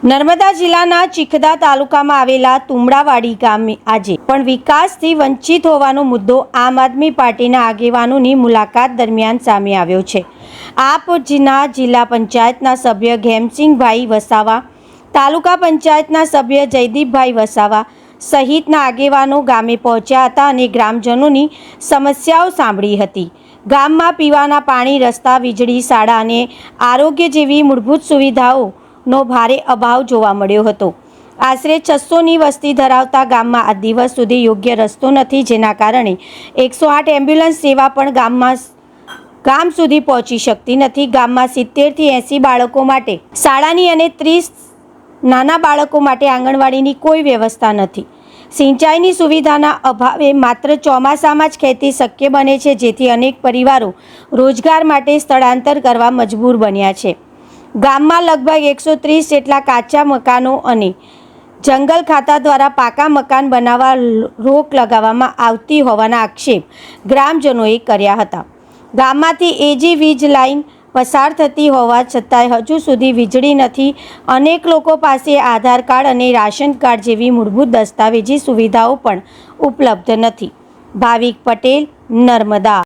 નર્મદા જિલ્લાના ચીખદા તાલુકામાં આવેલા તુમડાવાડી ગામે આજે પણ વિકાસથી વંચિત હોવાનો મુદ્દો આમ આદમી પાર્ટીના આગેવાનોની મુલાકાત દરમિયાન સામે આવ્યો છે। આપના જિલ્લા પંચાયતના સભ્ય ઘેમસિંહભાઈ વસાવા, તાલુકા પંચાયતના સભ્ય જયદીપભાઈ વસાવા સહિતના આગેવાનો ગામે પહોંચ્યા હતા અને ગ્રામજનોની સમસ્યાઓ સાંભળી હતી। ગામમાં પીવાના પાણી, રસ્તા, વીજળી, શાળા અને આરોગ્ય જેવી મૂળભૂત સુવિધાઓ નો ભારે અભાવ જોવા મળ્યો હતો। આશરે 600ની વસ્તી ધરાવતા ગામમાં આ દિવસ સુધી યોગ્ય રસ્તો નથી, જેના કારણે 108 એમ્બ્યુલન્સ સેવા પણ ગામ સુધી પહોંચી શકતી નથી। ગામમાં 70થી 80 બાળકો માટે શાળાની અને 30 નાના બાળકો માટે આંગણવાડીની કોઈ વ્યવસ્થા નથી। સિંચાઈની સુવિધાના અભાવે માત્ર ચોમાસામાં જ ખેતી શક્ય બને છે, જેથી અનેક પરિવારો રોજગાર માટે સ્થળાંતર કરવા મજબૂર બન્યા છે। ગામમાં લગભગ 130 જેટલા કાચા મકાનો અને જંગલ ખાતા દ્વારા પાકા મકાન બનાવવા રોક લગાવવામાં આવતી હોવાના આક્ષેપ ગ્રામજનોએ કર્યા હતા। ગામમાંથી એજી વીજ લાઇન પસાર થતી હોવા છતાંય હજુ સુધી વીજળી નથી। અનેક લોકો પાસે આધાર કાર્ડ અને રાશન કાર્ડ જેવી મૂળભૂત દસ્તાવેજી સુવિધાઓ પણ ઉપલબ્ધ નથી। ભાવિક પટેલ, નર્મદા।